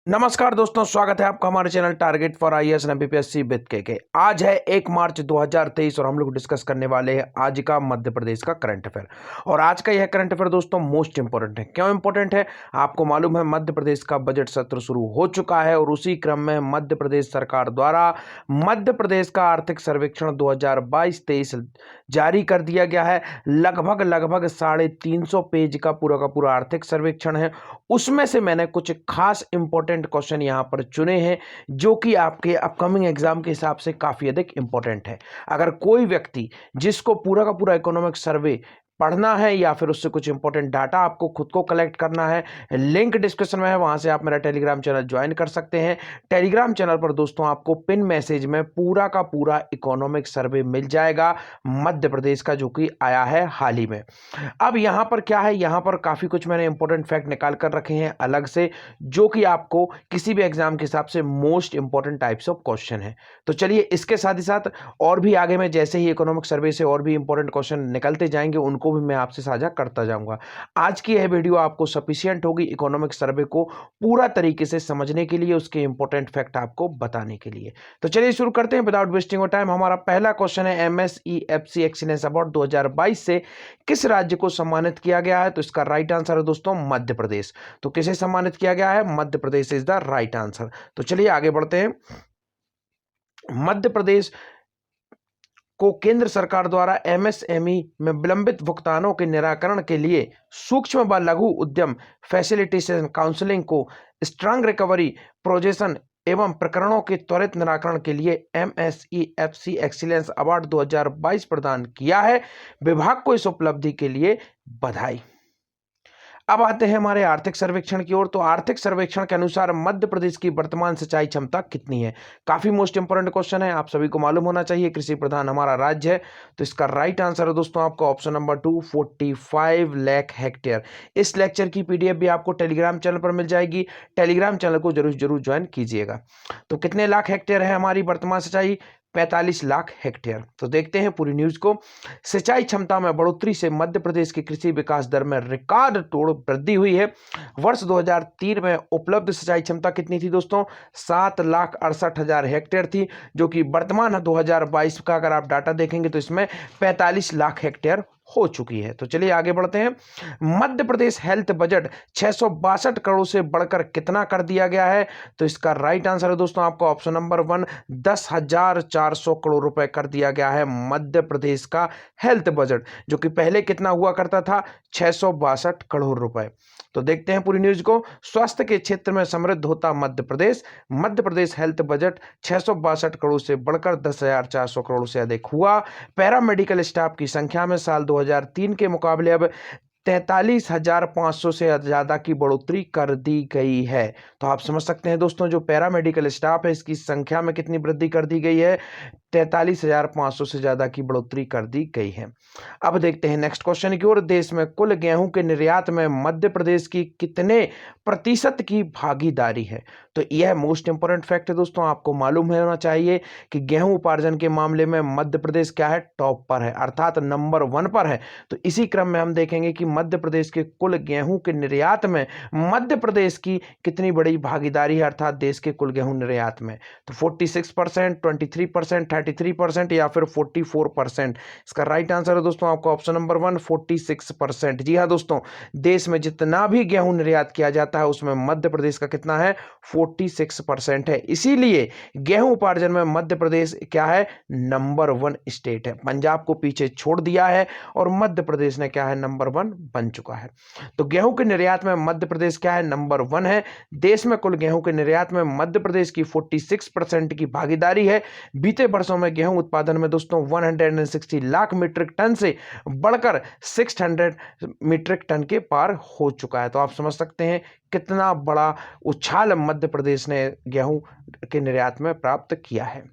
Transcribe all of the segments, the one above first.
नमस्कार दोस्तों, स्वागत है आपका हमारे channel target for IAS and BPSC with के। आज है 1 मार्च 2023 और हम लोग डिस्कस करने वाले हैं आज का मध्य प्रदेश का करंट अफेयर। और आज का यह करंट अफेयर दोस्तों मोस्ट इंपोर्टेंट है। क्यों इंपोर्टेंट है? आपको मालूम है मध्य प्रदेश का बजट सत्र शुरू हो चुका है और उसी क्रम में मध्य प्रदेश सरकार द्वारा मध्य प्रदेश का आर्थिक सर्वेक्षण 2022-23 जारी कर दिया गया है। लगभग 350 पेज का पूरा आर्थिक सर्वेक्षण है। उसमें से मैंने कुछ खास इंपॉर्टेंट क्वेश्चन यहां पर चुने हैं जो कि आपके अपकमिंग एग्जाम के हिसाब से काफी अधिक इंपॉर्टेंट है। अगर कोई व्यक्ति जिसको पूरा का पूरा इकोनॉमिक सर्वे पढ़ना है या फिर उससे कुछ इंपॉर्टेंट डाटा आपको खुद को कलेक्ट करना है, लिंक डिस्क्रिप्शन में है, वहां से आप मेरा टेलीग्राम चैनल ज्वाइन कर सकते हैं। टेलीग्राम चैनल पर दोस्तों आपको पिन मैसेज में पूरा का पूरा इकोनॉमिक सर्वे मिल जाएगा मध्य प्रदेश का, जो कि आया है हाल ही में। अब यहां पर क्या है, यहां पर काफी कुछ मैंने इंपॉर्टेंट फैक्ट निकाल कर रखे हैं अलग से, जो कि आपको किसी भी एग्जाम के हिसाब से most important types of question है। तो चलिए इसके साथ ही साथ और भी आगे में जैसे ही इकोनॉमिक सर्वे से और भी इंपॉर्टेंट क्वेश्चन निकलते जाएंगे उनको भी मैं आपसे साझा करता जाऊंगा। आज की यह वीडियो आपको सफिशियंट होगी इकोनॉमिक सर्वे को पूरा तरीके से समझने के लिए, उसके इंपॉर्टेंट फैक्ट आपको बताने के लिए। तो चलिए शुरू करते हैं विदाउट वेस्टिंग ऑफ टाइम। हमारा पहला क्वेश्चन है MSEFC एक्सीलेंस अवार्ड 2022 से किस राज्य को सम्मानित किया गया है? तो इसका राइट आंसर है दोस्तों मध्य प्रदेश। तो किसे सम्मानित किया गया है? Madhya Pradesh is the right answer. तो चलिए आगे बढ़ते हैं। मध्य प्रदेश को केंद्र सरकार द्वारा MSME में विलंबित भुगतानों के निराकरण के लिए सूक्ष्म व लघु उद्यम फैसिलिटेशन काउंसलिंग को स्ट्रांग रिकवरी प्रोजेक्शन एवं प्रकरणों के त्वरित निराकरण के लिए MSEFC एक्सीलेंस अवार्ड 2022 प्रदान किया है। विभाग को इस उपलब्धि के लिए बधाई। अब आते हैं हमारे आर्थिक सर्वेक्षण की ओर। तो आर्थिक सर्वेक्षण के अनुसार मध्य प्रदेश की वर्तमान सिंचाई क्षमता कितनी है? काफी मोस्ट इंपोर्टेंट क्वेश्चन है, आप सभी को मालूम होना चाहिए। कृषि प्रधान हमारा राज्य है, तो इसका राइट आंसर है दोस्तों आपका ऑप्शन नंबर 2, 45 लाख हेक्टेयर। इस लेक्चर की पीडीएफ भी आपको टेलीग्राम चैनल पर मिल जाएगी। टेलीग्राम चैनल को जरूर ज्वाइन कीजिएगा। तो कितने लाख हेक्टेयर है हमारी वर्तमान सिंचाई? 45 लाख हेक्टेयर। तो देखते हैं पूरी न्यूज को। सिंचाई क्षमता में बढ़ोतरी से मध्य प्रदेश की कृषि विकास दर में रिकॉर्ड तोड़ वृद्धि हुई है। वर्ष 2003 में उपलब्ध सिंचाई क्षमता कितनी थी दोस्तों? 7,68,000 हेक्टेयर थी, जो कि वर्तमान 2022 का अगर आप डाटा देखेंगे तो इसमें 45 लाख हेक्टेयर हो चुकी है। तो चलिए आगे बढ़ते हैं। मध्य प्रदेश हेल्थ बजट 662 करोड़ से बढ़कर कितना कर दिया गया है? तो इसका राइट आंसर है दोस्तों आपका ऑप्शन नंबर 1, 10,400 करोड़ रुपए कर दिया गया है मध्य प्रदेश का हेल्थ बजट, जो कि पहले कितना हुआ करता था? 662 करोड़ रुपए। तो देखते हैं पूरी न्यूज को। स्वास्थ्य के क्षेत्र में समृद्ध होता मध्य प्रदेश। मध्य प्रदेश हेल्थ बजट 662 करोड़ से बढ़कर 10,400 करोड़ से अधिक हुआ। पैरामेडिकल स्टाफ की संख्या में साल 2003 के मुकाबले अब 43,500 से ज्यादा की बढ़ोतरी कर दी गई है। तो आप समझ सकते हैं दोस्तों, जो पैरामेडिकल स्टाफ है इसकी संख्या में कितनी वृद्धि कर दी गई है? 43,500 से ज्यादा की बढ़ोतरी कर दी गई है। अब देखते हैं नेक्स्ट क्वेश्चन की ओर। देश में कुल गेहूं के निर्यात में मध्य प्रदेश की कितने प्रतिशत की भागीदारी है? तो यह मोस्ट इंपोर्टेंट फैक्ट है दोस्तों, आपको मालूम होना चाहिए कि गेहूं उपार्जन के मामले में मध्य प्रदेश क्या है? टॉप पर है, अर्थात नंबर 1 पर है। तो इसी क्रम में हम देखेंगे कि मध्य प्रदेश के कुल गेहूं के निर्यात में मध्य प्रदेश की कितनी बड़ी भागीदारी है, अर्थात देश के कुल गेहूं निर्यात में। तो 46%, 23%, 33% या फिर 44%। इसका राइट आंसर है दोस्तों आपका ऑप्शन नंबर 1, 46%। जी हाँ दोस्तों, देश में जितना भी गेहूं निर्यात किया जाता है उसमें मध्य प्रदेश का कितना है? 46% है। इसीलिए गेहूं उपार्जन में मध्य प्रदेश क्या है? नंबर 1 स्टेट है। पंजाब को पीछे छोड़ दिया है और मध्य प्रदेश ने क्या है? नंबर 1 बन चुका है। तो गेहूं के निर्यात में मध्य प्रदेश क्या है? नंबर 1 है। देश में कुल गेहूं के निर्यात में मध्य प्रदेश की 46% की भागीदारी है। बीते वर्षों में गेहूं उत्पादन में दोस्तों 160 लाख मीट्रिक टन से बढ़कर 600 मीट्रिक टन के पार हो चुका है। तो आप समझ सकते हैं कितना बड़ा उछाल मध्य प्रदेश ने गेहूं के निर्यात में प्राप्त किया है।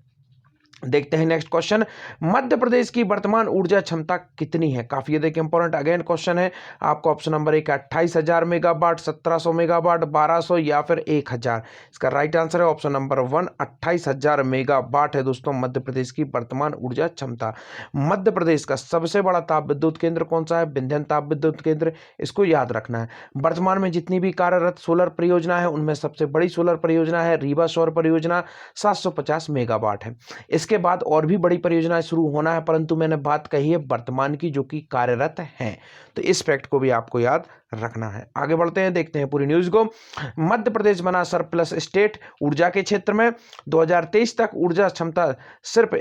देखते हैं नेक्स्ट क्वेश्चन। मध्य प्रदेश की वर्तमान ऊर्जा क्षमता कितनी है? काफी देखिए इंपॉर्टेंट अगेन क्वेश्चन है। आपको ऑप्शन नंबर 1 28,000 मेगावाट, 1700 मेगावाट, 1200 या फिर 1000। इसका राइट आंसर है ऑप्शन नंबर 1 28,000 मेगावाट है दोस्तों मध्य प्रदेश की वर्तमान ऊर्जा क्षमता। मध्य प्रदेश का सबसे बड़ा ताप विद्युत केंद्र कौन सा है? विंध्यन ताप विद्युत केंद्र, इसको याद रखना है। वर्तमान में जितनी भी कार्यरत सोलर परियोजना है उनमें सबसे बड़ी सोलर परियोजना है रीवा सौर परियोजना, 750 मेगावाट है। इसके बाद और भी बड़ी परियोजनाएं शुरू होना है, परंतु मैंने बात कही है वर्तमान की जो कि कार्यरत हैं, तो इस फैक्ट को भी आपको याद रखना है। आगे बढ़ते हैं, देखते हैं पूरी न्यूज को। मध्य प्रदेश बना सरप्लस स्टेट ऊर्जा के क्षेत्र में। 2023 तक ऊर्जा क्षमता सिर्फ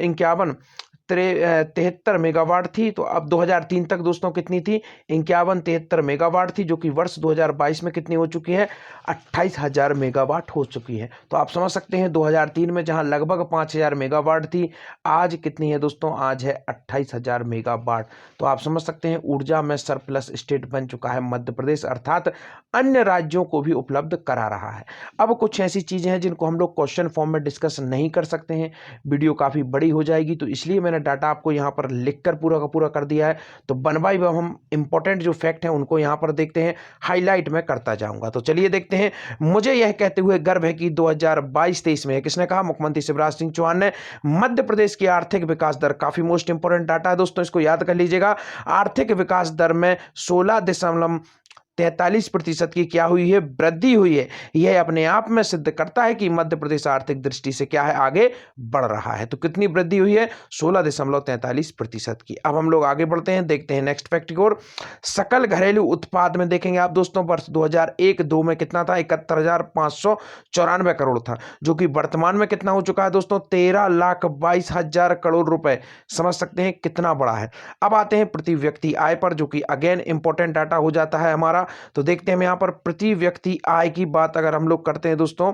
73 मेगावाट थी, तो अब 2003 तक दोस्तों कितनी थी? 73 मेगावाट थी, जो कि वर्ष 2022 में कितनी हो चुकी है? 28,000 मेगावाट हो चुकी है। तो आप समझ सकते हैं 2003 में जहां लगभग 5,000 मेगावाट थी, आज कितनी है दोस्तों? आज है 28,000 मेगावाट। तो आप समझ सकते हैं ऊर्जा में सरप्लस स्टेट बन चुका है मध्य प्रदेश, अर्थात अन्य राज्यों को भी उपलब्ध करा रहा है। अब कुछ ऐसी चीजें हैं जिनको हम लोग क्वेश्चन फॉर्म में डिस्कस नहीं कर सकते हैं, वीडियो काफी बड़ी हो जाएगी, तो इसलिए मैंने डाटा आपको यहां पर लिखकर पूरा का पूरा कर दिया है। तो वन बाय वन हम इंपॉर्टेंट जो फैक्ट है उनको यहां पर देखते हैं, हाईलाइट में करता जाऊंगा। तो चलिए देखते हैं। मुझे यह कहते हुए गर्व है कि 2022-23 में किसने कहा? मुख्यमंत्री शिवराज सिंह चौहान ने। मध्य प्रदेश की आर्थिक विकास दर, काफी मोस्ट इंपोर्टेंट डाटा है दोस्तों, इसको याद कर लीजिएगा। आर्थिक विकास दर में 16.43% की क्या हुई है? वृद्धि हुई है। यह अपने आप में सिद्ध करता है कि मध्य प्रदेश आर्थिक दृष्टि से क्या है? आगे बढ़ रहा है। तो कितनी वृद्धि हुई है? 16.43% की। अब हम लोग आगे बढ़ते हैं, देखते हैं नेक्स्ट फैक्ट की ओर। सकल घरेलू उत्पाद में देखेंगे आप दोस्तों, वर्ष 2001-2 में कितना था? 71,594 करोड़ था, जो कि वर्तमान में कितना हो चुका है दोस्तों? 13,22,000 करोड़ रुपए। समझ सकते हैं कितना बड़ा है। अब आते हैं प्रति व्यक्ति आय पर, जो कि अगेन इंपॉर्टेंट डाटा हो जाता है हमारा। तो देखते हैं हम यहां पर प्रति व्यक्ति आय की बात अगर हम लोग करते हैं दोस्तों,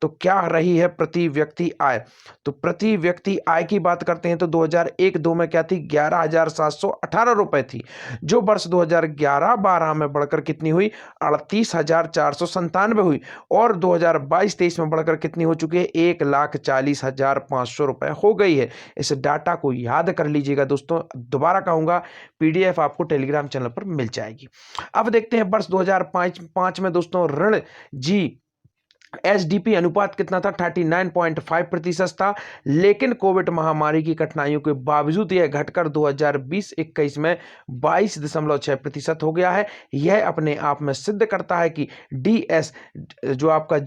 तो क्या रही है प्रति व्यक्ति आय? तो प्रति व्यक्ति आय की बात करते हैं तो 2001-2 में क्या थी? 11,718 रुपए थी, जो वर्ष 2011-12 में बढ़कर कितनी हुई? 38,497 हुई, और 2022-23 में बढ़कर कितनी हो चुकी है? 1,40,500 रुपए हो गई है। इस डाटा को याद कर लीजिएगा दोस्तों, दोबारा कहूंगा पीडीएफ आपको टेलीग्राम चैनल पर मिल जाएगी। अब देखते हैं वर्ष 2005 में दोस्तों ऋण जी एसडीपी अनुपात कितना था? 39.5% था, लेकिन कोविड महामारी की कठिनाइयों के बावजूद यह घटकर 2020-21 में 22.6% हो गया है। यह अपने आप में सिद्ध करता है कि डीएस जो आपका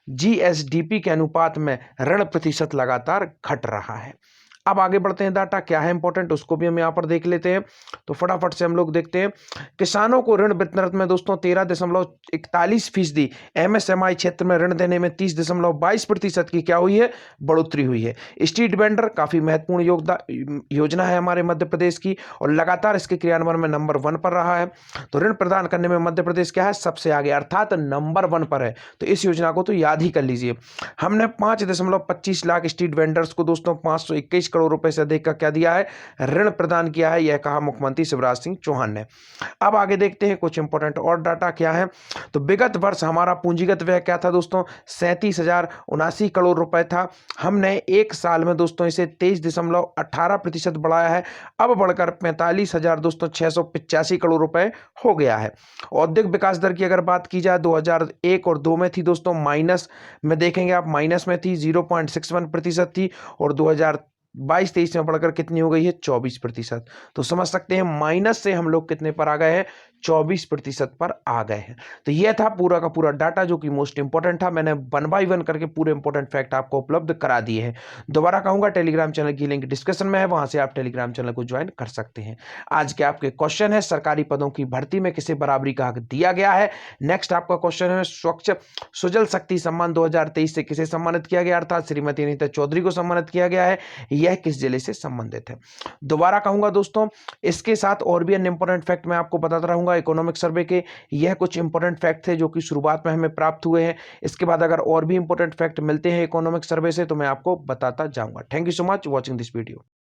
जीएसडीपी के अनुपात में ऋण प्रतिशत लगातार घट रहा है। अब आगे बढ़ते हैं, डाटा क्या है इंपॉर्टेंट उसको भी हम यहां पर देख लेते हैं। तो फटाफट से हम लोग देखते हैं। किसानों को ऋण वितरण में दोस्तों 13.41%, एमएसएमई क्षेत्र में ऋण देने में 30.22% की क्या हुई है? बढ़ोतरी हुई है। स्ट्रीट वेंडर काफी महत्वपूर्ण योगदान योजना है हमारे मध्य प्रदेश की, और लगातार इसके क्रियान्वयन में नंबर 1 पर रहा है। तो ऋण प्रदान करने में मध्य प्रदेश क्या है? सबसे आगे, अर्थात नंबर 1 पर है। तो इस योजना को तो याद ही कर लीजिए। हमने 5.25 लाख स्ट्रीट वेंडर्स को दोस्तों 521 करोड़ रुपए से अधिक का क्या दिया है? ऋण प्रदान किया है। यह कहा मुख्यमंत्री शिवराज सिंह चौहान ने। अब आगे देखते हैं कुछ इंपॉर्टेंट और डाटा क्या है। तो विगत वर्ष हमारा पूंजीगत व्यय क्या था दोस्तों? 37,079 करोड़ रुपए था। हमने एक साल में दोस्तों इसे 23.18% बढ़ाया है, अब बढ़कर 45,000 दोस्तों 685 करोड़ रुपए हो गया है। औद्योगिक विकास दर की अगर बात की जाए 2001 और 2 में थी दोस्तों माइनस में, देखेंगे आप माइनस में थी, 0.61% थी, और 2022-23 में बढ़कर कितनी हो गई है? 24%। तो समझ सकते हैं माइनस से हम लोग कितने पर आ गए हैं? 24% पर आ गए हैं। तो यह था पूरा का पूरा डाटा जो कि मोस्ट इंपॉर्टेंट था। मैंने 1 बाय 1 करके पूरे इंपॉर्टेंट फैक्ट आपको उपलब्ध करा दिए हैं। दोबारा कहूंगा टेलीग्राम चैनल की लिंक डिस्क्रिप्शन में है, वहां से आप टेलीग्राम चैनल को ज्वाइन कर सकते हैं। आज के आपके क्वेश्चन है, सरकारी पदों की भर्ती में किसे बराबरी का हक दिया गया है? नेक्स्ट आपका क्वेश्चन है, स्वच्छ सुजल शक्ति सम्मान 2023 से किसे सम्मानित किया गया? अर्थात श्रीमती अनीता चौधरी को सम्मानित किया गया है। यह किस जिले से संबंधित है? दोबारा कहूंगा दोस्तों, इसके साथ और भी अन्य इंपॉर्टेंट फैक्ट मैं आपको बताता रहूंगा इकोनॉमिक सर्वे के। यह कुछ इंपॉर्टेंट फैक्ट थे जो कि शुरुआत में हमें प्राप्त हुए हैं। इसके बाद अगर और भी इंपॉर्टेंट फैक्ट मिलते हैं इकोनॉमिक सर्वे से तो मैं आपको बताता जाऊंगा। Thank you so much watching this video.